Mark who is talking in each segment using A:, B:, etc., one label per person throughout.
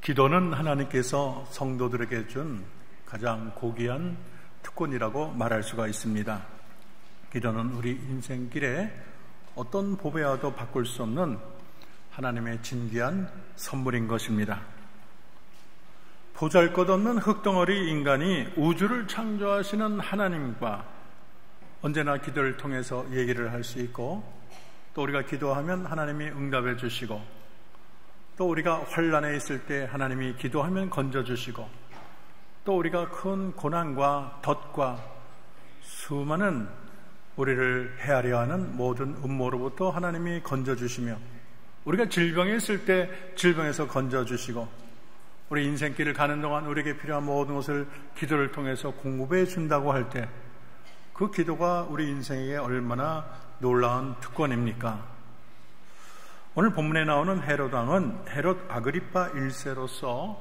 A: 기도는 하나님께서 성도들에게 준 가장 고귀한 특권이라고 말할 수가 있습니다. 기도는 우리 인생길에 어떤 보배와도 바꿀 수 없는 하나님의 진귀한 선물인 것입니다. 보잘것없는 흙덩어리 인간이 우주를 창조하시는 하나님과 언제나 기도를 통해서 얘기를 할 수 있고, 또 우리가 기도하면 하나님이 응답해 주시고, 또 우리가 환난에 있을 때 하나님이 기도하면 건져주시고, 또 우리가 큰 고난과 덫과 수많은 우리를 헤아려 하는 모든 음모로부터 하나님이 건져주시며, 우리가 질병에 있을 때 질병에서 건져주시고, 우리 인생길을 가는 동안 우리에게 필요한 모든 것을 기도를 통해서 공급해 준다고 할 때, 그 기도가 우리 인생에게 얼마나 놀라운 특권입니까? 오늘 본문에 나오는 헤롯 왕은 헤롯 아그리파 1세로서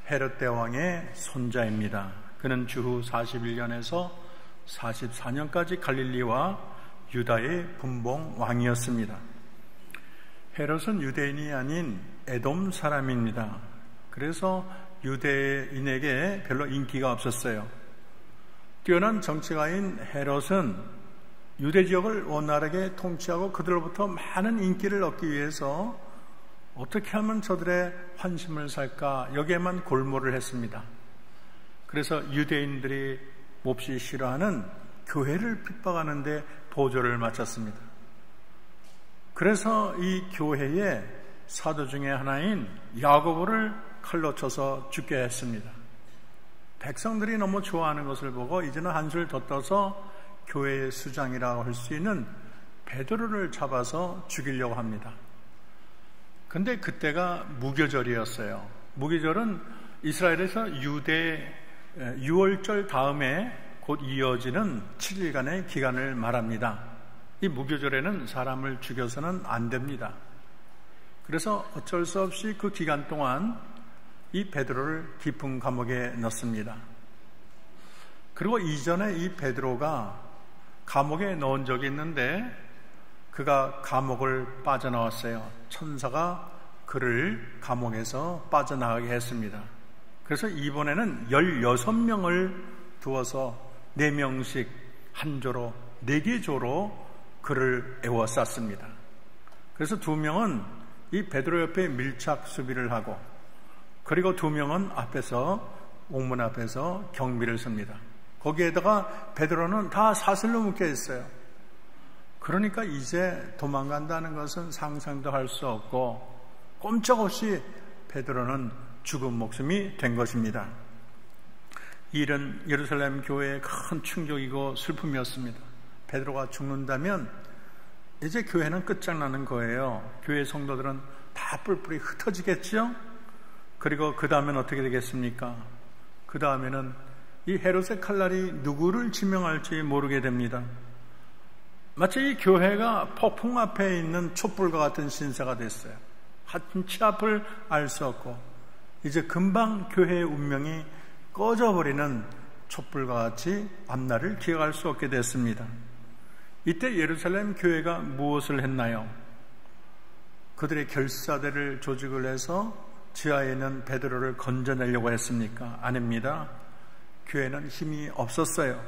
A: 헤롯 대왕의 손자입니다. 그는 주후 41년에서 44년까지 갈릴리와 유다의 분봉 왕이었습니다. 헤롯은 유대인이 아닌 에돔 사람입니다. 그래서 유대인에게 별로 인기가 없었어요. 뛰어난 정치가인 헤롯은 유대 지역을 원활하게 통치하고 그들로부터 많은 인기를 얻기 위해서 어떻게 하면 저들의 환심을 살까, 여기에만 골몰을 했습니다. 그래서 유대인들이 몹시 싫어하는 교회를 핍박하는 데 도조를 마쳤습니다. 그래서 이 교회의 사도 중에 하나인 야고보를 칼로 쳐서 죽게 했습니다. 백성들이 너무 좋아하는 것을 보고 이제는 한술 더 떠서 교회의 수장이라고 할 수 있는 베드로를 잡아서 죽이려고 합니다. 근데 그때가 무교절이었어요. 무교절은 이스라엘에서 유대 6월절 다음에 곧 이어지는 7일간의 기간을 말합니다. 이 무교절에는 사람을 죽여서는 안 됩니다. 그래서 어쩔 수 없이 그 기간 동안 이 베드로를 깊은 감옥에 넣습니다. 그리고 이전에 이 베드로가 감옥에 넣은 적이 있는데 그가 감옥을 빠져나왔어요. 천사가 그를 감옥에서 빠져나가게 했습니다. 그래서 이번에는 16명을 두어서 4명씩 한 조로 4개 조로 그를 에워쌌습니다. 그래서 2명은 이 베드로 옆에 밀착 수비를 하고, 그리고 2명은 앞에서 옥문 앞에서 경비를 섭니다. 거기에다가 베드로는 다 사슬로 묶여 있어요. 그러니까 이제 도망간다는 것은 상상도 할 수 없고 꼼짝없이 베드로는 죽은 목숨이 된 것입니다. 이 일은 예루살렘 교회의 큰 충격이고 슬픔이었습니다. 베드로가 죽는다면 이제 교회는 끝장나는 거예요. 교회 성도들은 다 뿔뿔이 흩어지겠죠? 그리고 그 다음엔 어떻게 되겠습니까? 그 다음에는 이 헤롯의 칼날이 누구를 지명할지 모르게 됩니다. 마치 이 교회가 폭풍 앞에 있는 촛불과 같은 신세가 됐어요. 한치 앞을 알 수 없고 이제 금방 교회의 운명이 꺼져버리는 촛불과 같이 앞날을 기억할 수 없게 됐습니다. 이때 예루살렘 교회가 무엇을 했나요? 그들의 결사대를 조직을 해서 지하에 있는 베드로를 건져내려고 했습니까? 아닙니다. 교회는 힘이 없었어요.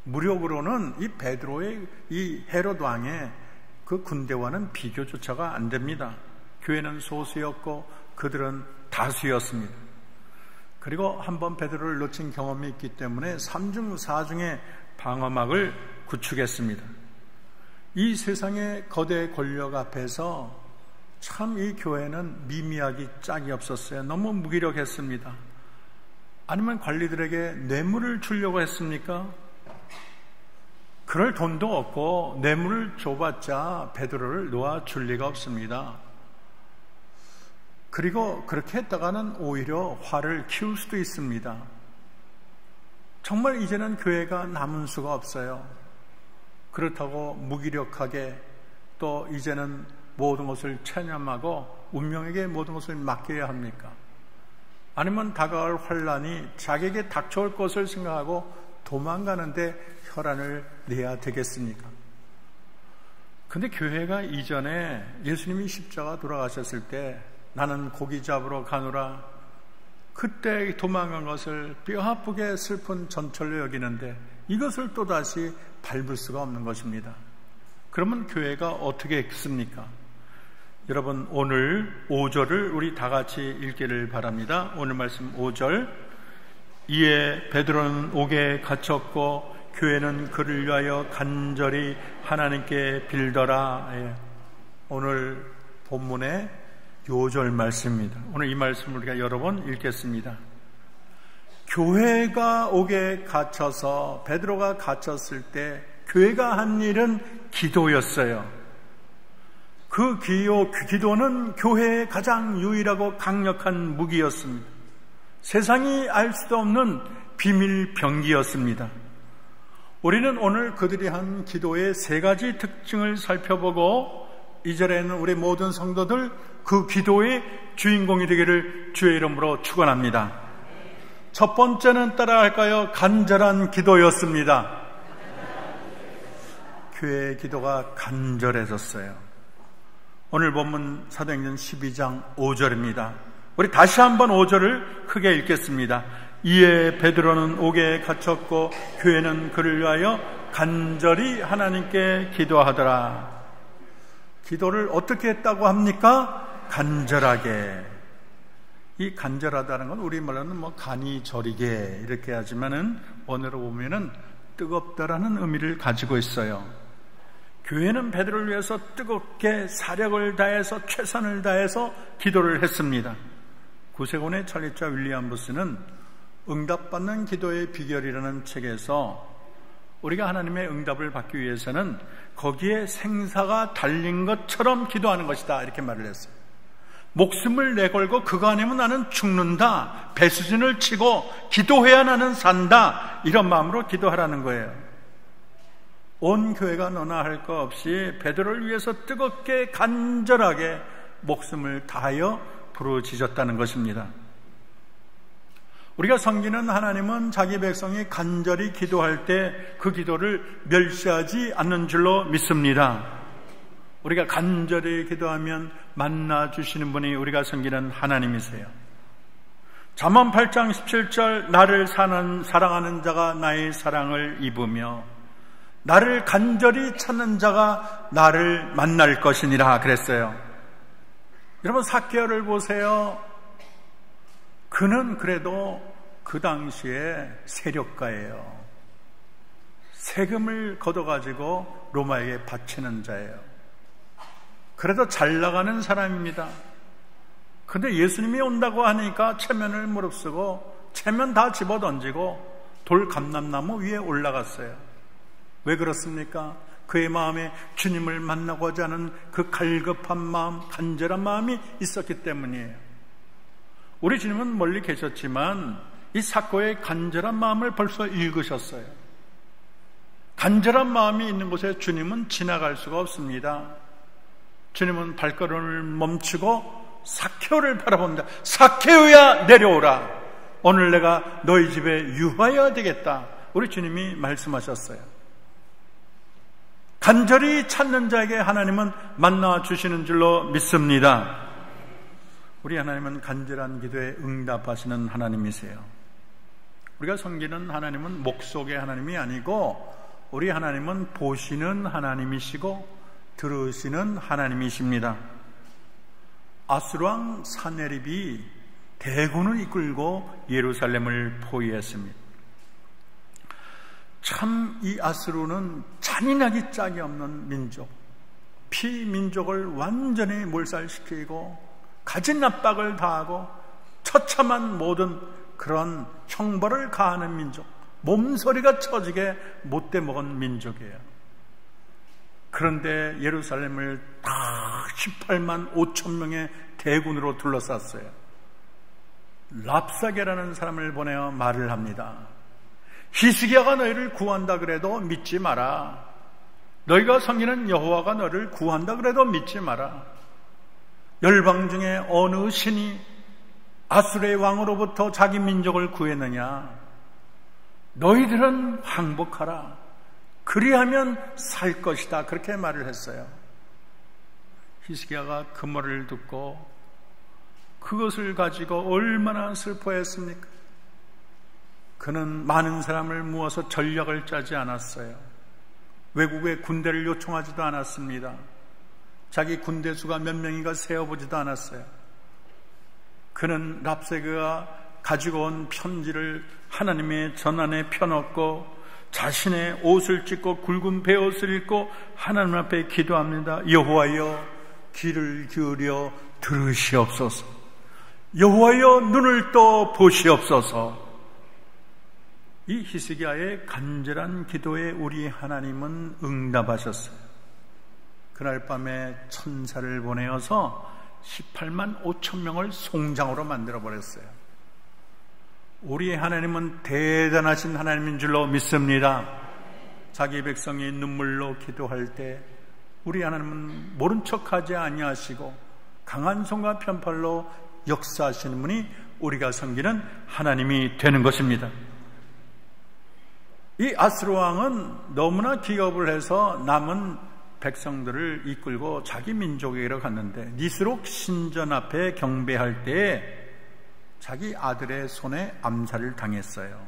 A: 무력으로는 이 베드로의 이 헤롯 왕의 그 군대와는 비교조차가 안 됩니다. 교회는 소수였고 그들은 다수였습니다. 그리고 한번 베드로를 놓친 경험이 있기 때문에 3중 4중의 방어막을 구축했습니다. 이 세상의 거대 권력 앞에서 참 이 교회는 미미하기 짝이 없었어요. 너무 무기력했습니다. 아니면 관리들에게 뇌물을 주려고 했습니까? 그럴 돈도 없고 뇌물을 줘봤자 베드로를 놓아줄 리가 없습니다. 그리고 그렇게 했다가는 오히려 화를 키울 수도 있습니다. 정말 이제는 교회가 남은 수가 없어요. 그렇다고 무기력하게 또 이제는 모든 것을 체념하고 운명에게 모든 것을 맡겨야 합니까? 아니면 다가올 환란이 자기에게 닥쳐올 것을 생각하고 도망가는데 혈안을 내야 되겠습니까? 근데 교회가 이전에 예수님이 십자가 돌아가셨을 때 나는 고기 잡으러 가노라. 그때 도망간 것을 뼈아프게 슬픈 전철로 여기는데 이것을 또다시 밟을 수가 없는 것입니다. 그러면 교회가 어떻게 했습니까? 여러분, 오늘 5절을 우리 다 같이 읽기를 바랍니다. 오늘 말씀 5절. 이에 베드로는 옥에 갇혔고 교회는 그를 위하여 간절히 하나님께 빌더라. 오늘 본문의 요절 말씀입니다. 오늘 이 말씀을 우리가 여러 번 읽겠습니다. 교회가 옥에 갇혀서 베드로가 갇혔을 때 교회가 한 일은 기도였어요. 그 기도는 교회의 가장 유일하고 강력한 무기였습니다. 세상이 알 수도 없는 비밀 병기였습니다. 우리는 오늘 그들이 한 기도의 3가지 특징을 살펴보고 이 절에는 우리 모든 성도들 그 기도의 주인공이 되기를 주의 이름으로 축원합니다. 첫 번째는 따라할까요? 간절한 기도였습니다. 교회의 기도가 간절해졌어요. 오늘 본문 사도행전 12장 5절입니다. 우리 다시 한번 5절을 크게 읽겠습니다. 이에 베드로는 옥에 갇혔고 교회는 그를 위하여 간절히 하나님께 기도하더라. 기도를 어떻게 했다고 합니까? 간절하게. 이 간절하다는 건 우리말로는 간이 저리게 이렇게 하지만은 원어로 보면은 뜨겁다라는 의미를 가지고 있어요. 교회는 베드로를 위해서 뜨겁게 사력을 다해서 최선을 다해서 기도를 했습니다. 구세군의 설립자 윌리엄 부스는 응답받는 기도의 비결이라는 책에서 우리가 하나님의 응답을 받기 위해서는 거기에 생사가 달린 것처럼 기도하는 것이다 이렇게 말을 했어요. 목숨을 내걸고 그거 아니면 나는 죽는다, 배수진을 치고 기도해야 나는 산다, 이런 마음으로 기도하라는 거예요. 온 교회가 너나 할 것 없이 베드로를 위해서 뜨겁게 간절하게 목숨을 다하여 부르짖었다는 것입니다. 우리가 섬기는 하나님은 자기 백성이 간절히 기도할 때 그 기도를 멸시하지 않는 줄로 믿습니다. 우리가 간절히 기도하면 만나 주시는 분이 우리가 섬기는 하나님이세요. 잠언 8장 17절 나를 사랑하는 자가 나의 사랑을 입으며 나를 간절히 찾는 자가 나를 만날 것이니라 그랬어요. 여러분, 삭개오를 보세요. 그는 그래도 그 당시에 세력가예요. 세금을 걷어가지고 로마에게 바치는 자예요. 그래도 잘 나가는 사람입니다. 근데 예수님이 온다고 하니까 체면을 무릅쓰고 체면 다 집어던지고 돌 감람나무 위에 올라갔어요. 왜 그렇습니까? 그의 마음에 주님을 만나고자 하는 그 갈급한 마음, 간절한 마음이 있었기 때문이에요. 우리 주님은 멀리 계셨지만 이 삭개오의 간절한 마음을 벌써 읽으셨어요. 간절한 마음이 있는 곳에 주님은 지나갈 수가 없습니다. 주님은 발걸음을 멈추고 삭개오를 바라본다. 삭개오야, 내려오라. 오늘 내가 너희 집에 유하여야 되겠다. 우리 주님이 말씀하셨어요. 간절히 찾는 자에게 하나님은 만나 주시는 줄로 믿습니다. 우리 하나님은 간절한 기도에 응답하시는 하나님이세요. 우리가 섬기는 하나님은 목속의 하나님이 아니고 우리 하나님은 보시는 하나님이시고 들으시는 하나님이십니다. 아수르왕 사네립이 대군을 이끌고 예루살렘을 포위했습니다. 참 이 아수르는 잔인하기 짝이 없는 민족, 피민족을 완전히 몰살시키고 가진 압박을 다하고 처참한 모든 그런 형벌을 가하는 민족, 몸서리가 처지게 못돼 먹은 민족이에요. 그런데 예루살렘을 다 18만 5천 명의 대군으로 둘러쌌어요. 랍사게라는 사람을 보내어 말을 합니다. 히스기야가 너희를 구한다 그래도 믿지 마라. 너희가 섬기는 여호와가 너를 구한다 그래도 믿지 마라. 열방 중에 어느 신이 아수르의 왕으로부터 자기 민족을 구했느냐? 너희들은 항복하라. 그리하면 살 것이다. 그렇게 말을 했어요. 히스기야가 그 말을 듣고 그것을 가지고 얼마나 슬퍼했습니까? 그는 많은 사람을 모아서 전략을 짜지 않았어요. 외국의 군대를 요청하지도 않았습니다. 자기 군대 수가 몇 명인가 세어보지도 않았어요. 그는 랍세게가 가지고 온 편지를 하나님의 전안에 펴놓고 자신의 옷을 찢고 굵은 베옷을 입고 하나님 앞에 기도합니다. 여호와여, 귀를 기울여 들으시옵소서. 여호와여, 눈을 떠 보시옵소서. 이 히스기야의 간절한 기도에 우리 하나님은 응답하셨어요. 그날 밤에 천사를 보내어서 18만 5천 명을 송장으로 만들어버렸어요. 우리 하나님은 대단하신 하나님인 줄로 믿습니다. 자기 백성이 눈물로 기도할 때 우리 하나님은 모른 척하지 아니하시고 강한 손과 편팔로 역사하시는 분이 우리가 섬기는 하나님이 되는 것입니다. 이 아스로 왕은 너무나 기겁을 해서 남은 백성들을 이끌고 자기 민족에게로 갔는데 니스록 신전 앞에 경배할 때에 자기 아들의 손에 암살을 당했어요.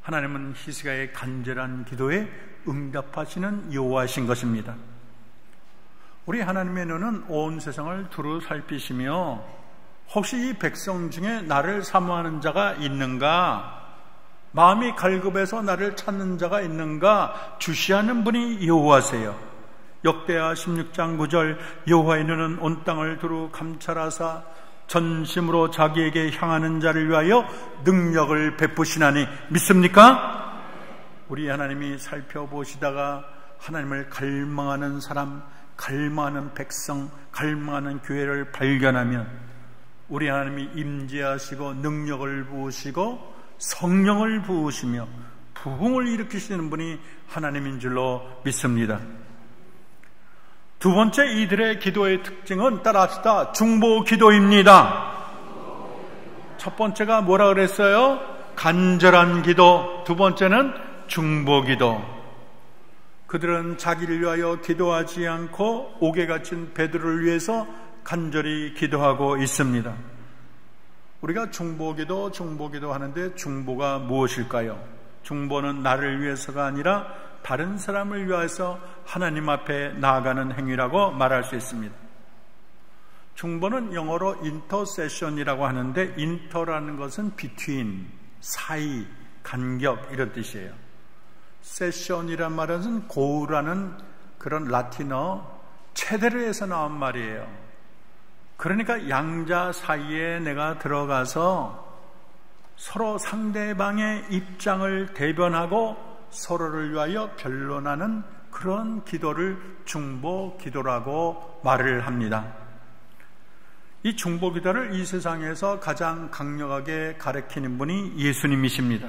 A: 하나님은 히스기야의 간절한 기도에 응답하시는 여호와신 것입니다. 우리 하나님의 눈은 온 세상을 두루 살피시며 혹시 이 백성 중에 나를 사모하는 자가 있는가, 마음이 갈급해서 나를 찾는 자가 있는가 주시하는 분이 여호와세요. 역대하 16장 9절 여호와의 눈은 온 땅을 두루 감찰하사 전심으로 자기에게 향하는 자를 위하여 능력을 베푸시나니 믿습니까? 우리 하나님이 살펴보시다가 하나님을 갈망하는 사람, 갈망하는 백성, 갈망하는 교회를 발견하면 우리 하나님이 임재하시고 능력을 부으시고 성령을 부으시며 부흥을 일으키시는 분이 하나님인 줄로 믿습니다. 두 번째 이들의 기도의 특징은 따라합시다. 중보 기도입니다. 첫 번째가 뭐라 그랬어요? 간절한 기도. 두 번째는 중보 기도. 그들은 자기를 위하여 기도하지 않고 옥에 갇힌 베드로를 위해서 간절히 기도하고 있습니다. 우리가 중보기도 하는데 중보가 무엇일까요? 중보는 나를 위해서가 아니라 다른 사람을 위해서 하나님 앞에 나아가는 행위라고 말할 수 있습니다. 중보는 영어로 intercession이라고 하는데 inter라는 것은 between, 사이, 간격 이런 뜻이에요. session이란 말은 고우라는 그런 라틴어 체데르에서 나온 말이에요. 그러니까 양자 사이에 내가 들어가서 서로 상대방의 입장을 대변하고 서로를 위하여 변론하는 그런 기도를 중보 기도라고 말을 합니다. 이 중보 기도를 이 세상에서 가장 강력하게 가르치는 분이 예수님이십니다.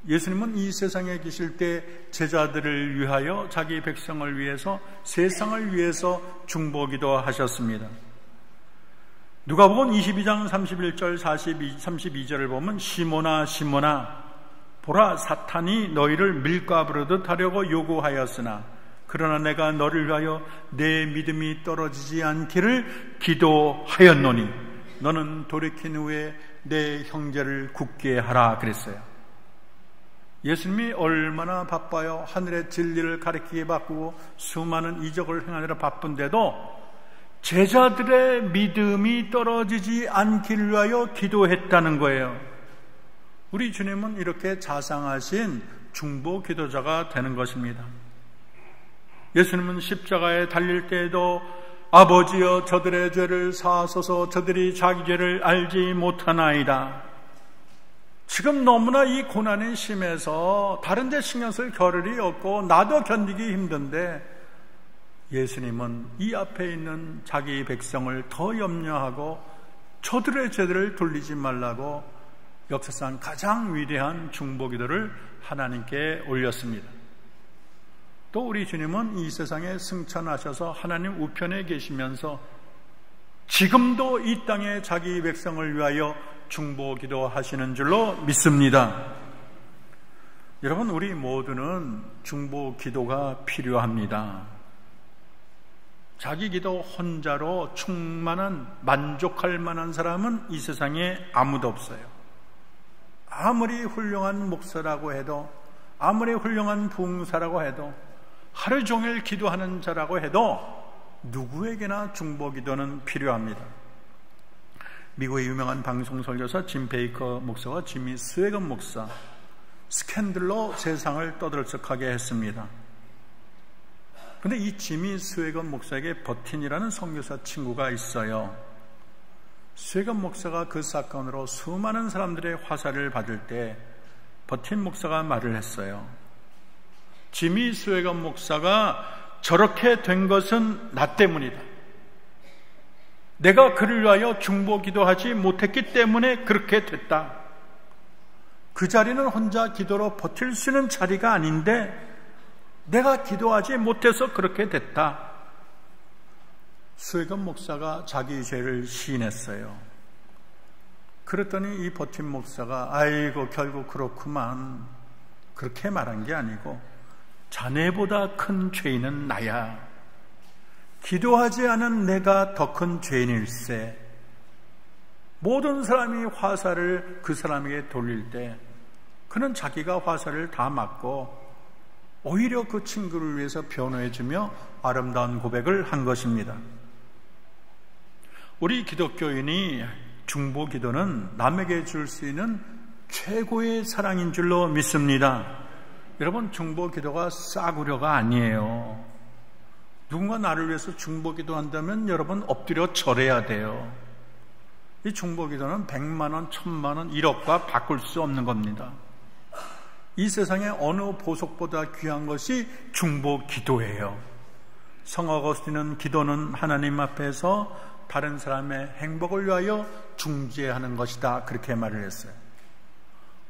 A: 예수님은 이 세상에 계실 때 제자들을 위하여 자기 백성을 위해서 세상을 위해서 중보 기도하셨습니다. 누가복음 22장 31절 32절을 보면 시몬아 시몬아 보라 사탄이 너희를 밀가부르듯 하려고 요구하였으나 그러나 내가 너를 위하여 내 믿음이 떨어지지 않기를 기도하였노니 너는 돌이킨 후에 내 형제를 굳게 하라 그랬어요. 예수님이 얼마나 바빠요. 하늘의 진리를 가르치게 바쁘고 수많은 이적을 행하느라 바쁜데도 제자들의 믿음이 떨어지지 않기를 위하여 기도했다는 거예요. 우리 주님은 이렇게 자상하신 중보 기도자가 되는 것입니다. 예수님은 십자가에 달릴 때에도 아버지여 저들의 죄를 사하소서 저들이 자기 죄를 알지 못하나이다. 지금 너무나 이 고난이 심해서 다른 데 신경 쓸 겨를이 없고 나도 견디기 힘든데 예수님은 이 앞에 있는 자기 백성을 더 염려하고 저들의 죄를 돌리지 말라고 역사상 가장 위대한 중보기도를 하나님께 올렸습니다. 또 우리 주님은 이 세상에 승천하셔서 하나님 우편에 계시면서 지금도 이 땅에 자기 백성을 위하여 중보기도 하시는 줄로 믿습니다. 여러분, 우리 모두는 중보기도가 필요합니다. 자기 기도 혼자로 충만한, 만족할 만한 사람은 이 세상에 아무도 없어요. 아무리 훌륭한 목사라고 해도, 아무리 훌륭한 부흥사라고 해도, 하루 종일 기도하는 자라고 해도 누구에게나 중보 기도는 필요합니다. 미국의 유명한 방송 설교사 짐 베이커 목사와 지미 스웨건 목사, 스캔들로 세상을 떠들썩하게 했습니다. 근데 이 지미 스웨건 목사에게 버틴이라는 선교사 친구가 있어요. 스웨건 목사가 그 사건으로 수많은 사람들의 화살을 받을 때 버틴 목사가 말을 했어요. 지미 스웨건 목사가 저렇게 된 것은 나 때문이다. 내가 그를 위하여 중보 기도하지 못했기 때문에 그렇게 됐다. 그 자리는 혼자 기도로 버틸 수 있는 자리가 아닌데 내가 기도하지 못해서 그렇게 됐다. 스웨건 목사가 자기 죄를 시인했어요. 그랬더니 이 버틴 목사가 아이고 결국 그렇구만, 그렇게 말한 게 아니고 자네보다 큰 죄인은 나야. 기도하지 않은 내가 더 큰 죄인일세. 모든 사람이 화살을 그 사람에게 돌릴 때 그는 자기가 화살을 다 맞고 오히려 그 친구를 위해서 변호해주며 아름다운 고백을 한 것입니다. 우리 기독교인이 중보 기도는 남에게 줄 수 있는 최고의 사랑인 줄로 믿습니다. 여러분, 중보 기도가 싸구려가 아니에요. 누군가 나를 위해서 중보 기도한다면 여러분 엎드려 절해야 돼요. 이 중보 기도는 100만 원, 1000만 원, 1억과 바꿀 수 없는 겁니다. 이 세상에 어느 보석보다 귀한 것이 중보 기도예요. 성 어거스틴은 기도는 하나님 앞에서 다른 사람의 행복을 위하여 중재하는 것이다, 그렇게 말을 했어요.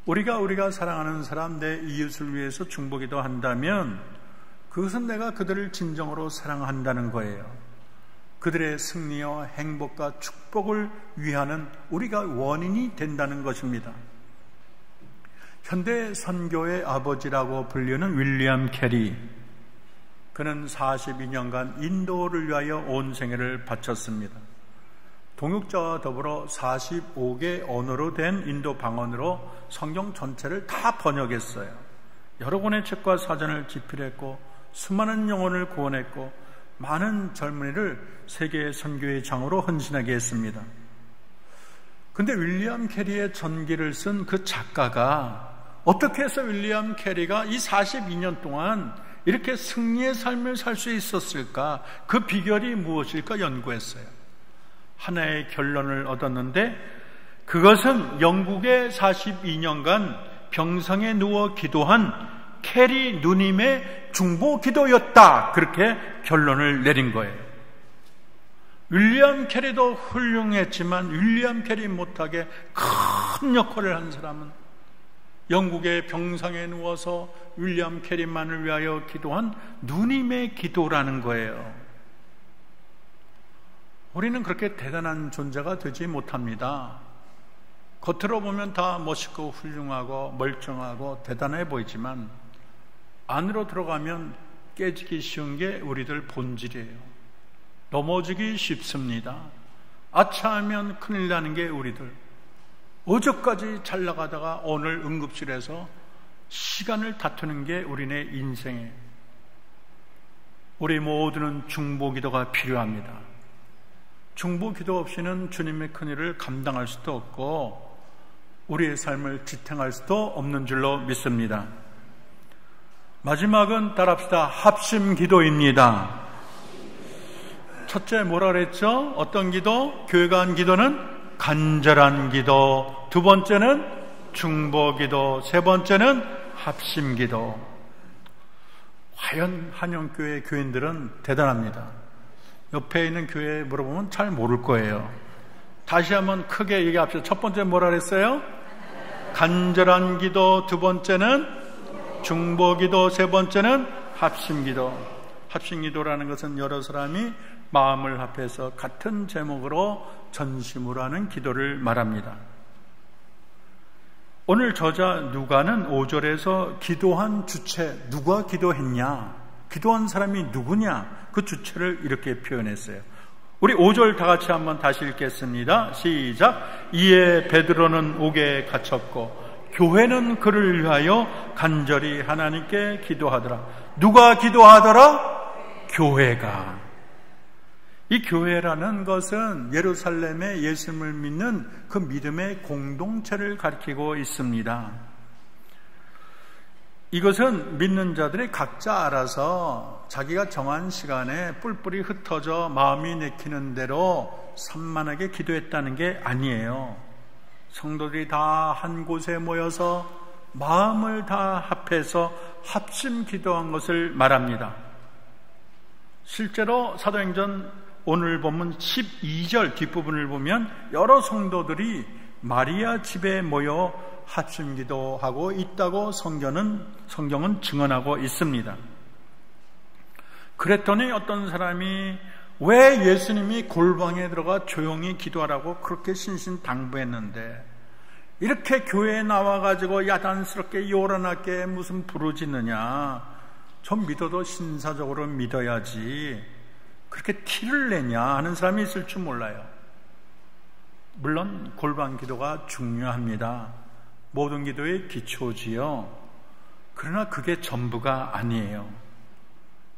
A: 우리가 사랑하는 사람, 내 이웃을 위해서 중보 기도한다면 그것은 내가 그들을 진정으로 사랑한다는 거예요. 그들의 승리와 행복과 축복을 위하는 우리가 원인이 된다는 것입니다. 현대 선교의 아버지라고 불리는 윌리엄 캐리, 그는 42년간 인도를 위하여 온 생애를 바쳤습니다. 동역자와 더불어 45개 언어로 된 인도 방언으로 성경 전체를 다 번역했어요. 여러 권의 책과 사전을 집필했고 수많은 영혼을 구원했고 많은 젊은이를 세계 선교의 장으로 헌신하게 했습니다. 근데 윌리엄 캐리의 전기를 쓴 그 작가가 어떻게 해서 윌리엄 캐리가 이 42년 동안 이렇게 승리의 삶을 살 수 있었을까? 그 비결이 무엇일까 연구했어요. 하나의 결론을 얻었는데 그것은 영국의 42년간 병상에 누워 기도한 캐리 누님의 중보 기도였다, 그렇게 결론을 내린 거예요. 윌리엄 캐리도 훌륭했지만 윌리엄 캐리 못하게 큰 역할을 한 사람은 영국의 병상에 누워서 윌리엄 캐리만을 위하여 기도한 누님의 기도라는 거예요. 우리는 그렇게 대단한 존재가 되지 못합니다. 겉으로 보면 다 멋있고 훌륭하고 멀쩡하고 대단해 보이지만 안으로 들어가면 깨지기 쉬운 게 우리들 본질이에요. 넘어지기 쉽습니다. 아차하면 큰일 나는 게 우리들. 어제까지 잘 나가다가 오늘 응급실에서 시간을 다투는 게 우리네 인생이에요. 우리 모두는 중보 기도가 필요합니다. 중보 기도 없이는 주님의 큰일을 감당할 수도 없고 우리의 삶을 지탱할 수도 없는 줄로 믿습니다. 마지막은 따라합시다. 합심 기도입니다. 첫째 뭐라 그랬죠? 어떤 기도? 교회가 한 기도는 간절한 기도, 두 번째는 중보 기도, 세 번째는 합심 기도. 과연 한영교회 교인들은 대단합니다. 옆에 있는 교회에 물어보면 잘 모를 거예요. 다시 한번 크게 얘기합시다. 첫 번째 뭐라 그랬어요? 간절한 기도, 두 번째는 중보 기도, 세 번째는 합심 기도. 합심 기도라는 것은 여러 사람이 마음을 합해서 같은 제목으로 전심으로 하는 기도를 말합니다. 오늘 저자 누가는 5절에서 기도한 주체, 누가 기도했냐? 기도한 사람이 누구냐? 그 주체를 이렇게 표현했어요. 우리 5절 다 같이 한번 다시 읽겠습니다. 시작. 이에 베드로는 옥에 갇혔고 교회는 그를 위하여 간절히 하나님께 기도하더라. 누가 기도하더라? 교회가. 이 교회라는 것은 예루살렘의 예수님을 믿는 그 믿음의 공동체를 가리키고 있습니다. 이것은 믿는 자들이 각자 알아서 자기가 정한 시간에 뿔뿔이 흩어져 마음이 내키는 대로 산만하게 기도했다는 게 아니에요. 성도들이 다 한 곳에 모여서 마음을 다 합해서 합심 기도한 것을 말합니다. 실제로 사도행전 오늘 본문 12절 뒷부분을 보면 여러 성도들이 마리아 집에 모여 합심 기도하고 있다고 성경은 증언하고 있습니다. 그랬더니 어떤 사람이 왜 예수님이 골방에 들어가 조용히 기도하라고 그렇게 신신당부했는데 이렇게 교회에 나와가지고 야단스럽게 요란하게 무슨 부르짖느냐, 좀 믿어도 신사적으로 믿어야지 그렇게 티를 내냐 하는 사람이 있을 줄 몰라요. 물론 골방 기도가 중요합니다. 모든 기도의 기초지요. 그러나 그게 전부가 아니에요.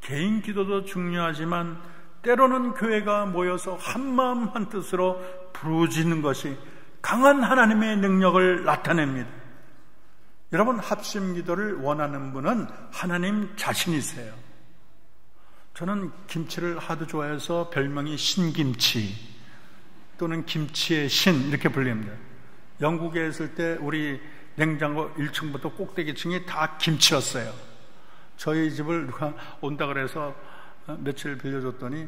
A: 개인 기도도 중요하지만 때로는 교회가 모여서 한마음 한뜻으로 부르짖는 것이 강한 하나님의 능력을 나타냅니다. 여러분, 합심 기도를 원하는 분은 하나님 자신이세요. 저는 김치를 하도 좋아해서 별명이 신김치 또는 김치의 신 이렇게 불립니다. 영국에 있을 때 우리 냉장고 1층부터 꼭대기층이 다 김치였어요. 저희 집을 누가 온다 그래서 며칠 빌려줬더니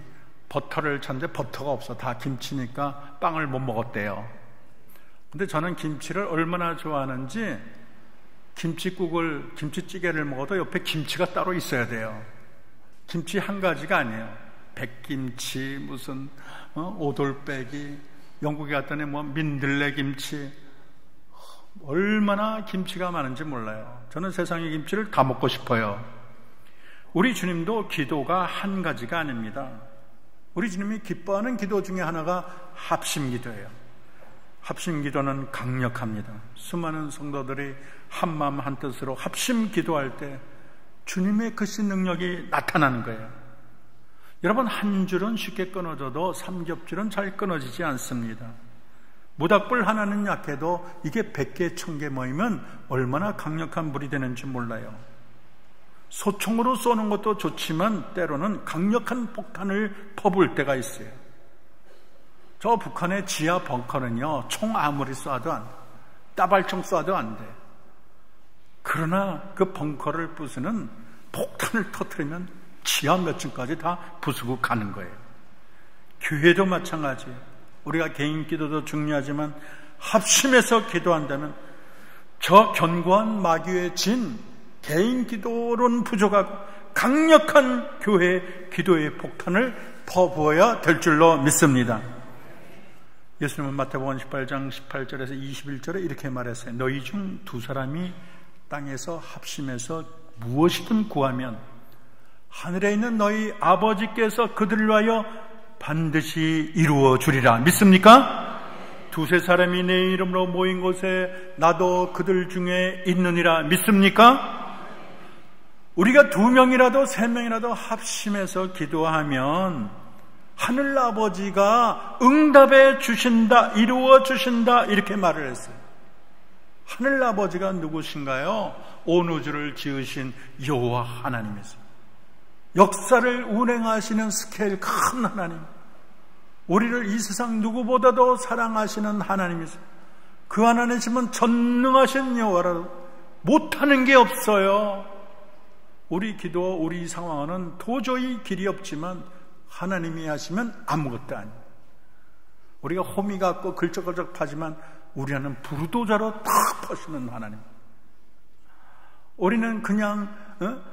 A: 버터를 찾는데 버터가 없어. 다 김치니까 빵을 못 먹었대요. 근데 저는 김치를 얼마나 좋아하는지 김치찌개를 먹어도 옆에 김치가 따로 있어야 돼요. 김치 한 가지가 아니에요. 백김치, 무슨 오돌빼기, 영국에 갔더니 민들레 김치, 얼마나 김치가 많은지 몰라요. 저는 세상의 김치를 다 먹고 싶어요. 우리 주님도 기도가 한 가지가 아닙니다. 우리 주님이 기뻐하는 기도 중에 하나가 합심 기도예요. 합심 기도는 강력합니다. 수많은 성도들이 한마음 한뜻으로 합심 기도할 때 주님의 크신 능력이 나타나는 거예요. 여러분, 한 줄은 쉽게 끊어져도 삼겹줄은 잘 끊어지지 않습니다. 모닥불 하나는 약해도 이게 100개, 1000개 모이면 얼마나 강력한 불이 되는지 몰라요. 소총으로 쏘는 것도 좋지만 때로는 강력한 폭탄을 퍼부을 때가 있어요. 저 북한의 지하 벙커는요, 총 아무리 쏴도 안 돼. 따발총 쏴도 안 돼. 그러나 그 벙커를 부수는 폭탄을 터뜨리면 지하 몇 층까지 다 부수고 가는 거예요. 교회도 마찬가지예요. 우리가 개인 기도도 중요하지만 합심해서 기도한다면 저 견고한 마귀의 진, 개인 기도로는 부족하고 강력한 교회 기도의 폭탄을 퍼부어야 될 줄로 믿습니다. 예수님은 마태복음 18장 18절에서 21절에 이렇게 말했어요. 너희 중 두 사람이 땅에서 합심해서 무엇이든 구하면 하늘에 있는 너희 아버지께서 그들을 위하여 반드시 이루어 주리라. 믿습니까? 두세 사람이 내 이름으로 모인 곳에 나도 그들 중에 있느니라. 믿습니까? 우리가 2명이라도 3명이라도 합심해서 기도하면 하늘 아버지가 응답해 주신다, 이루어 주신다, 이렇게 말을 했어요. 하늘 아버지가 누구신가요? 온 우주를 지으신 여호와 하나님이세요. 역사를 운행하시는 스케일 큰 하나님, 우리를 이 세상 누구보다도 사랑하시는 하나님이세요. 그 하나님이시면 전능하신 여호와라도 못하는 게 없어요. 우리 기도, 우리 상황은 도저히 길이 없지만 하나님이 하시면 아무것도 아니에요. 우리가 호미 같고 걸쩍걸쩍하지만 우리는 부르도자로 탁 퍼시는 하나님. 우리는 그냥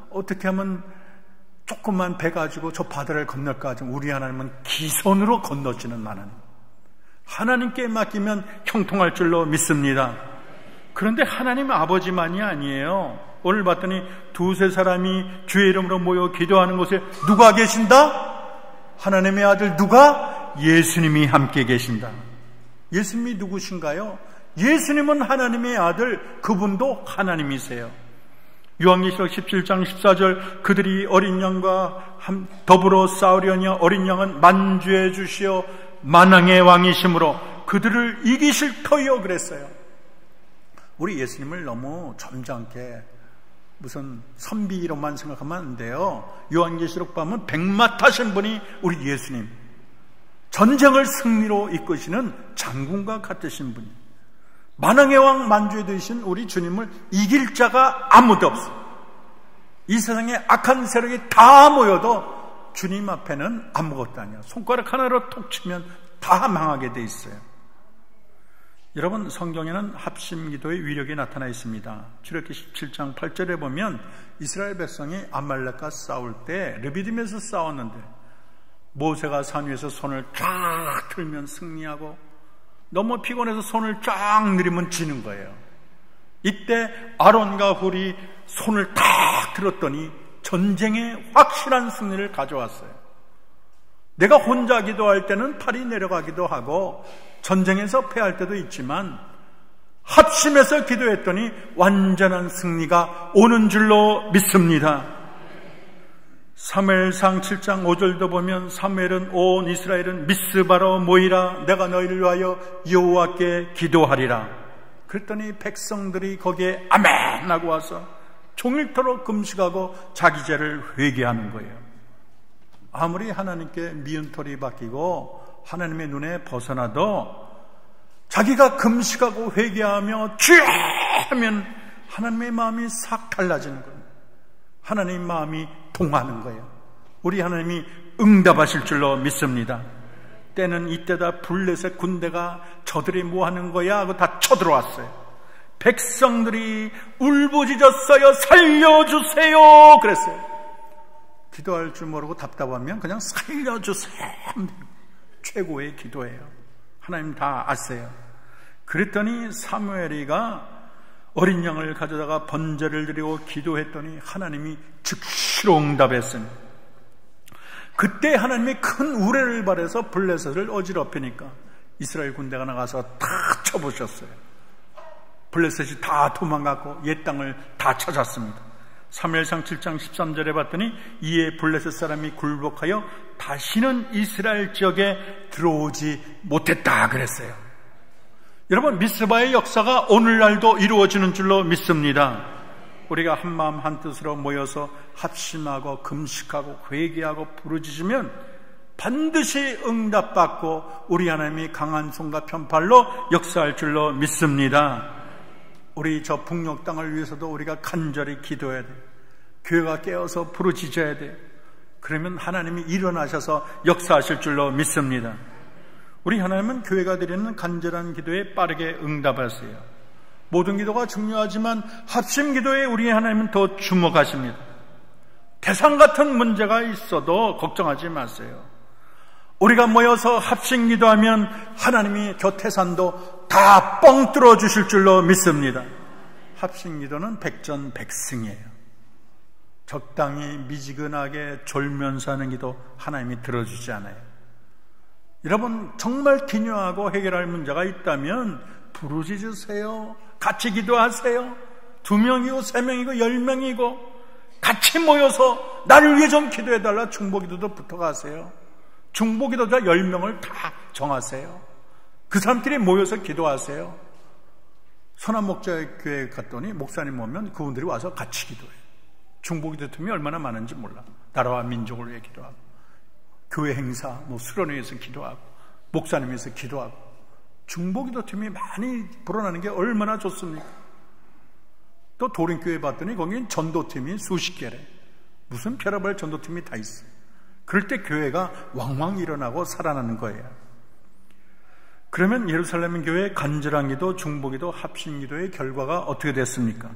A: 어떻게 하면 조금만 배 가지고 저 바다를 건널까 하지만 우리 하나님은 기선으로 건너지는 하나님. 하나님께 맡기면 형통할 줄로 믿습니다. 그런데 하나님 아버지만이 아니에요. 오늘 봤더니 두세 사람이 주의 이름으로 모여 기도하는 곳에 누가 계신다? 하나님의 아들 누가? 예수님이 함께 계신다. 예수님이 누구신가요? 예수님은 하나님의 아들, 그분도 하나님이세요. 요한계시록 17장 14절 그들이 어린 양과 더불어 싸우려니 어린 양은 만주해 주시어 만왕의 왕이심으로 그들을 이기실 터이요 그랬어요. 우리 예수님을 너무 점잖게 무슨 선비로만 생각하면 안 돼요. 요한계시록 보면 백마 타신 분이 우리 예수님, 전쟁을 승리로 이끄시는 장군과 같으신 분이, 만왕의 왕 만주에 되신 우리 주님을 이길 자가 아무도 없어요. 이 세상에 악한 세력이 다 모여도 주님 앞에는 아무것도 아니에요. 손가락 하나로 톡 치면 다 망하게 돼 있어요. 여러분, 성경에는 합심기도의 위력이 나타나 있습니다. 출애굽기 17장 8절에 보면 이스라엘 백성이 아말렉과 싸울 때 르비딤에서 싸웠는데 모세가 산 위에서 손을 쫙 들면 승리하고 너무 피곤해서 손을 쫙 내리면 지는 거예요. 이때 아론과 훌이 손을 탁 들었더니 전쟁에 확실한 승리를 가져왔어요. 내가 혼자 기도할 때는 팔이 내려가기도 하고 전쟁에서 패할 때도 있지만 합심해서 기도했더니 완전한 승리가 오는 줄로 믿습니다. 사무엘상 7장 5절도 보면 사무엘은 온 이스라엘은 미스바로 모이라 내가 너희를 위하여 여호와께 기도하리라. 그랬더니 백성들이 거기에 아멘 하고 와서 종일토록 금식하고 자기 죄를 회개하는 거예요. 아무리 하나님께 미운 털이 바뀌고 하나님의 눈에 벗어나도 자기가 금식하고 회개하며 죄하면 하나님의 마음이 싹 달라지는 거예요. 하나님의 마음이 동하는 거예요. 우리 하나님이 응답하실 줄로 믿습니다. 때는 이때다. 블레셋 군대가 저들이 뭐 하는 거야 하고 다 쳐들어왔어요. 백성들이 울부짖었어요. 살려주세요 그랬어요. 기도할 줄 모르고 답답하면 그냥 살려주세요. 최고의 기도예요. 하나님 다 아세요. 그랬더니 사무엘이가 어린 양을 가져다가 번제를 드리고 기도했더니 하나님이 즉시로 응답했으니 그때 하나님이 큰 우레를 발해서 블레셋을 어지럽히니까 이스라엘 군대가 나가서 다 쳐보셨어요. 블레셋이 다 도망갔고 옛 땅을 다 찾았습니다. 사무엘상 7장 13절에 봤더니 이에 블레셋 사람이 굴복하여 다시는 이스라엘 지역에 들어오지 못했다 그랬어요. 여러분, 미스바의 역사가 오늘날도 이루어지는 줄로 믿습니다. 우리가 한마음 한뜻으로 모여서 합심하고 금식하고 회개하고 부르짖으면 반드시 응답받고 우리 하나님이 강한 손과 편팔로 역사할 줄로 믿습니다. 우리 저 북녘 땅을 위해서도 우리가 간절히 기도해야 돼요. 교회가 깨어서 부르짖어야 돼요. 그러면 하나님이 일어나셔서 역사하실 줄로 믿습니다. 우리 하나님은 교회가 드리는 간절한 기도에 빠르게 응답하세요. 모든 기도가 중요하지만 합심 기도에 우리 하나님은 더 주목하십니다. 태산 같은 문제가 있어도 걱정하지 마세요. 우리가 모여서 합심 기도하면 하나님이 저 태산도 다 뻥 뚫어 주실 줄로 믿습니다. 합심 기도는 백전백승이에요. 적당히 미지근하게 졸면서 하는 기도 하나님이 들어주지 않아요. 여러분, 정말 기묘하고 해결할 문제가 있다면 부르짖으세요. 같이 기도하세요. 2명이고 3명이고 10명이고 같이 모여서 나를 위해 좀 기도해달라. 중보기도도 붙어가세요. 중보기도자 10명을 다 정하세요. 그 사람들이 모여서 기도하세요. 선한목자교회 갔더니 목사님 오면 그분들이 와서 같이 기도해요. 중보기도 팀이 얼마나 많은지 몰라. 나라와 민족을 위해 기도하고, 교회 행사, 수련회에 위해서 기도하고, 목사님 위해서 기도하고, 중보기도 팀이 많이 불어나는 게 얼마나 좋습니까? 또 도림교회 봤더니 거긴 전도팀이 수십 개래. 무슨 별의별 전도팀이 다 있어요. 그럴 때 교회가 왕왕 일어나고 살아나는 거예요. 그러면 예루살렘 교회의 간절한 기도, 중보기도, 합심기도의 결과가 어떻게 됐습니까?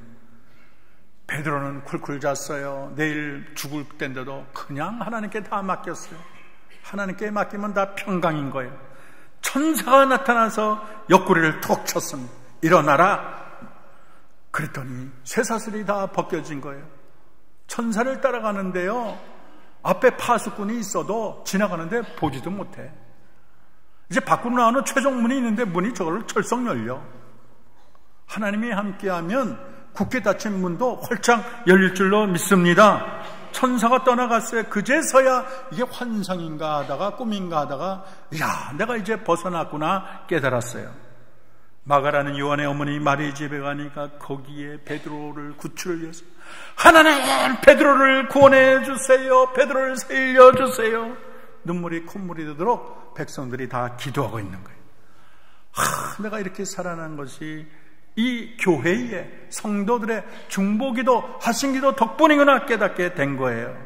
A: 베드로는 쿨쿨 잤어요. 내일 죽을 때인데도 그냥 하나님께 다 맡겼어요. 하나님께 맡기면 다 평강인 거예요. 천사가 나타나서 옆구리를 톡 쳤습니다. 일어나라. 그랬더니 쇠사슬이 다 벗겨진 거예요. 천사를 따라가는데요, 앞에 파수꾼이 있어도 지나가는데 보지도 못해. 이제 밖으로 나오는 최종문이 있는데 문이 저걸로 철썩 열려. 하나님이 함께하면 굳게 닫힌 문도 활짝 열릴 줄로 믿습니다. 천사가 떠나갔어요. 그제서야 이게 환상인가 하다가 꿈인가 하다가 야, 내가 이제 벗어났구나 깨달았어요. 마가라는 요한의 어머니 마리 집에 가니까 거기에 베드로를 구출을 위해서 하나님, 베드로를 구원해 주세요, 베드로를 살려주세요, 눈물이 콧물이 되도록 백성들이 다 기도하고 있는 거예요. 내가 이렇게 살아난 것이 이 교회의 성도들의 중보기도, 하신기도 덕분이구나 깨닫게 된 거예요.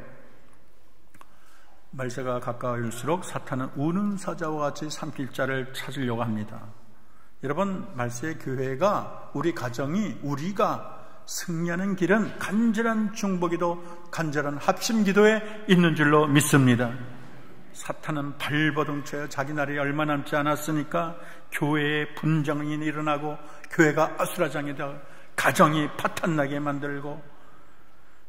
A: 말세가 가까울수록 사탄은 우는 사자와 같이 삼킬 자를 찾으려고 합니다. 여러분, 말세의 교회가, 우리 가정이, 우리가 승리하는 길은 간절한 중보기도, 간절한 합심기도에 있는 줄로 믿습니다. 사탄은 발버둥 쳐요. 자기 날이 얼마 남지 않았으니까 교회에 분쟁이 일어나고 교회가 아수라장이 되고 가정이 파탄나게 만들고.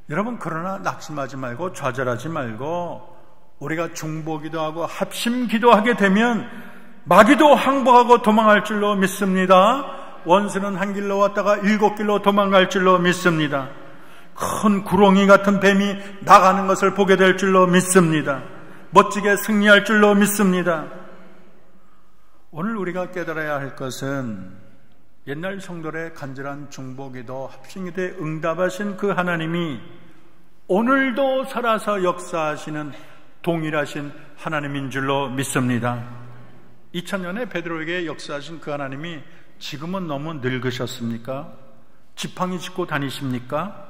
A: 여러분, 그러나 낙심하지 말고 좌절하지 말고 우리가 중보기도하고 합심기도하게 되면 마귀도 항복하고 도망할 줄로 믿습니다. 원수는 한 길로 왔다가 7길로 도망갈 줄로 믿습니다. 큰 구렁이 같은 뱀이 나가는 것을 보게 될 줄로 믿습니다. 멋지게 승리할 줄로 믿습니다. 오늘 우리가 깨달아야 할 것은 옛날 성도의 간절한 중보기도, 합심기도에 응답하신 그 하나님이 오늘도 살아서 역사하시는 동일하신 하나님인 줄로 믿습니다. 2000년에 베드로에게 역사하신 그 하나님이 지금은 너무 늙으셨습니까? 지팡이 짚고 다니십니까?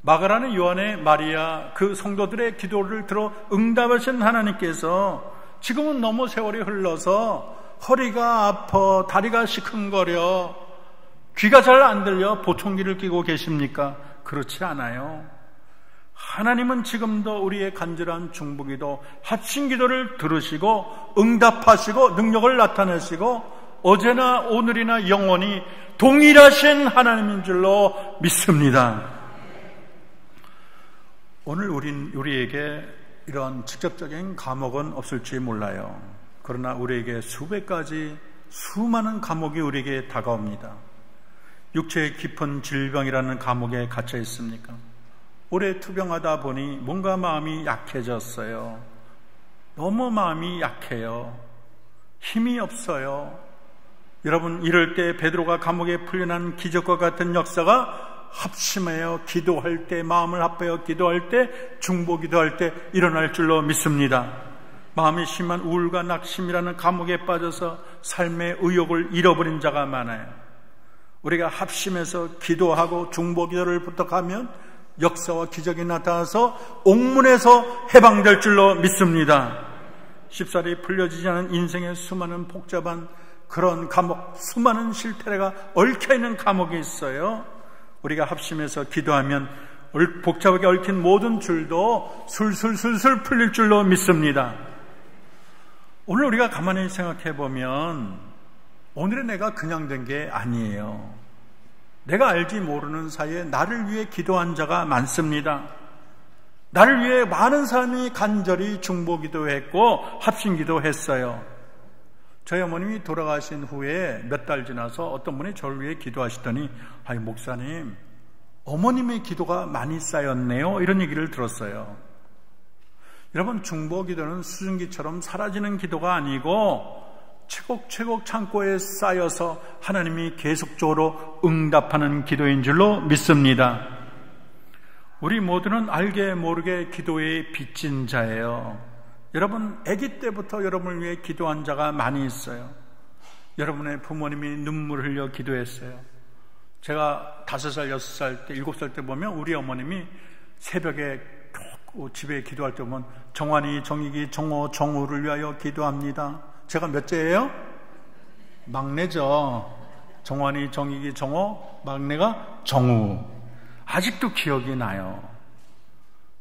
A: 마가라는 요한의 마리아, 그 성도들의 기도를 들어 응답하신 하나님께서 지금은 너무 세월이 흘러서 허리가 아파, 다리가 시큰거려, 귀가 잘 안 들려 보청기를 끼고 계십니까? 그렇지 않아요. 하나님은 지금도 우리의 간절한 중보기도, 합심기도를 들으시고 응답하시고 능력을 나타내시고 어제나 오늘이나 영원히 동일하신 하나님인 줄로 믿습니다. 오늘 우리에게 이런 직접적인 감옥은 없을지 몰라요. 그러나 우리에게 수백 가지, 수많은 감옥이 우리에게 다가옵니다. 육체의 깊은 질병이라는 감옥에 갇혀 있습니까? 오래 투병하다 보니 뭔가 마음이 약해졌어요. 너무 마음이 약해요. 힘이 없어요. 여러분, 이럴 때 베드로가 감옥에 풀려난 기적과 같은 역사가 합심하여 기도할 때, 마음을 합하여 기도할 때, 중보기도할 때 일어날 줄로 믿습니다. 마음이 심한 우울과 낙심이라는 감옥에 빠져서 삶의 의욕을 잃어버린 자가 많아요. 우리가 합심해서 기도하고 중보기도를 부탁하면 역사와 기적이 나타나서 옥문에서 해방될 줄로 믿습니다. 쉽사리 풀려지지 않은 인생의 수많은 복잡한 그런 감옥, 수많은 실태가 얽혀있는 감옥이 있어요. 우리가 합심해서 기도하면 복잡하게 얽힌 모든 줄도 술술술술 풀릴 줄로 믿습니다. 오늘 우리가 가만히 생각해 보면 오늘의 내가 그냥 된 게 아니에요. 내가 알지 모르는 사이에 나를 위해 기도한 자가 많습니다. 나를 위해 많은 사람이 간절히 중보기도했고 합심기도했어요. 저희 어머님이 돌아가신 후에 몇 달 지나서 어떤 분이 저를 위해 기도하시더니 아이 목사님, 어머님의 기도가 많이 쌓였네요, 이런 얘기를 들었어요. 여러분, 중보기도는 수증기처럼 사라지는 기도가 아니고 채곡채곡 창고에 쌓여서 하나님이 계속적으로 응답하는 기도인 줄로 믿습니다. 우리 모두는 알게 모르게 기도에 빚진 자예요. 여러분, 아기 때부터 여러분을 위해 기도한 자가 많이 있어요. 여러분의 부모님이 눈물 흘려 기도했어요. 제가 5살, 6살 때, 7살 때 보면 우리 어머님이 새벽에 집에 기도할 때 보면 정환이, 정익이, 정호, 정우를 위하여 기도합니다. 제가 몇째예요? 막내죠. 정환이, 정익이, 정호, 막내가 정우. 아직도 기억이 나요.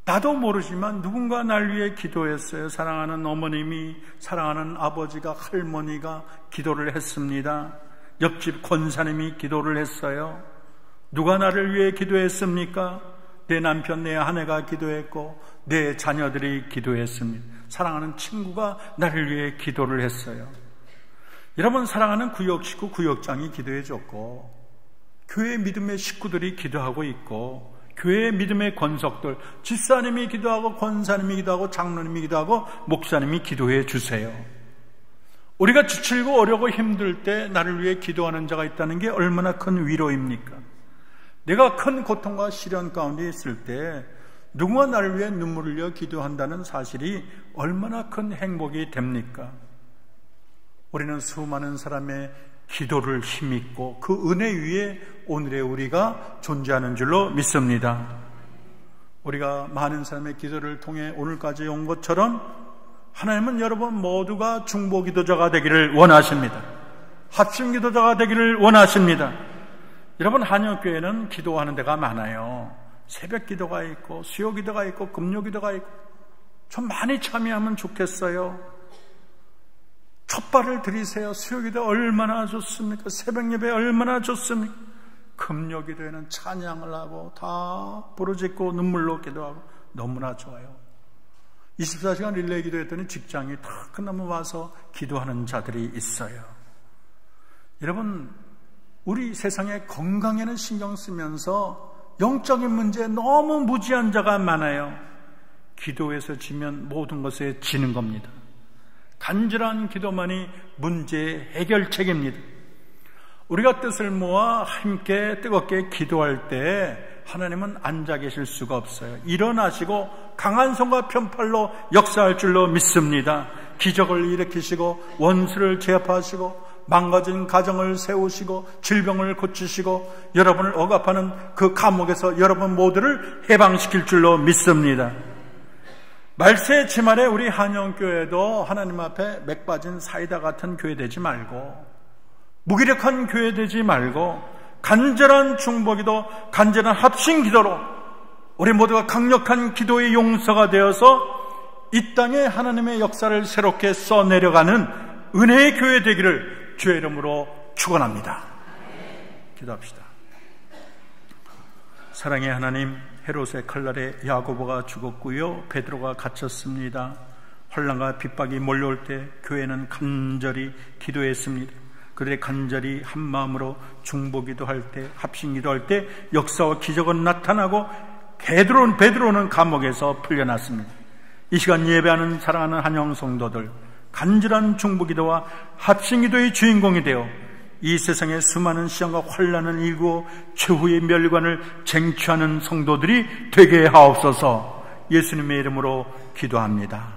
A: 나도 모르지만 누군가 날 위해 기도했어요. 사랑하는 어머님이, 사랑하는 아버지가, 할머니가 기도를 했습니다. 옆집 권사님이 기도를 했어요. 누가 나를 위해 기도했습니까? 내 남편, 내 아내가 기도했고 내 자녀들이 기도했습니다. 사랑하는 친구가 나를 위해 기도를 했어요. 여러분, 사랑하는 구역식구, 구역장이 기도해줬고, 교회 믿음의 식구들이 기도하고 있고, 교회의 믿음의 권석들, 집사님이 기도하고 권사님이 기도하고 장로님이 기도하고 목사님이 기도해 주세요. 우리가 지치고 어려고 힘들 때 나를 위해 기도하는 자가 있다는 게 얼마나 큰 위로입니까? 내가 큰 고통과 시련 가운데 있을 때 누군가 나를 위해 눈물을 흘려 기도한다는 사실이 얼마나 큰 행복이 됩니까? 우리는 수많은 사람의 기도를 힘입고 그 은혜 위에 오늘의 우리가 존재하는 줄로 믿습니다. 우리가 많은 사람의 기도를 통해 오늘까지 온 것처럼 하나님은 여러분 모두가 중보 기도자가 되기를 원하십니다. 합심 기도자가 되기를 원하십니다. 여러분, 한영교회는 기도하는 데가 많아요. 새벽 기도가 있고 수요 기도가 있고 금요 기도가 있고 좀 많이 참여하면 좋겠어요. 첫발을 들이세요. 수요 기도 얼마나 좋습니까? 새벽 예배 얼마나 좋습니까? 금요 기도에는 찬양을 하고 다 부르짖고 눈물로 기도하고 너무나 좋아요. 24시간 릴레이 기도했더니 직장이 다 끝나면 와서 기도하는 자들이 있어요. 여러분, 우리 세상에 건강에는 신경 쓰면서 영적인 문제에 너무 무지한 자가 많아요. 기도에서 지면 모든 것에 지는 겁니다. 간절한 기도만이 문제의 해결책입니다. 우리가 뜻을 모아 함께 뜨겁게 기도할 때 하나님은 앉아 계실 수가 없어요. 일어나시고 강한 손과 편팔로 역사할 줄로 믿습니다. 기적을 일으키시고 원수를 제압하시고 망가진 가정을 세우시고 질병을 고치시고 여러분을 억압하는 그 감옥에서 여러분 모두를 해방시킬 줄로 믿습니다. 말세 지말에 우리 한영교회도 하나님 앞에 맥 빠진 사이다 같은 교회 되지 말고, 무기력한 교회 되지 말고, 간절한 중보기도, 간절한 합심기도로 우리 모두가 강력한 기도의 용서가 되어서 이 땅에 하나님의 역사를 새롭게 써내려가는 은혜의 교회 되기를 주의 이름으로 축원합니다. 기도합시다. 사랑의 하나님, 헤롯의 칼날에 야고보가 죽었고요, 베드로가 갇혔습니다. 환난과 핍박이 몰려올 때 교회는 간절히 기도했습니다. 그들의 간절히 한 마음으로 중보기도할 때, 합심기도할 때 역사와 기적은 나타나고 베드로는 감옥에서 풀려났습니다. 이 시간 예배하는 사랑하는 한영 성도들, 간절한 중보기도와 합심기도의 주인공이 되어 이 세상의 수많은 시험과 환난을 이기고 최후의 멸관을 쟁취하는 성도들이 되게 하옵소서. 예수님의 이름으로 기도합니다.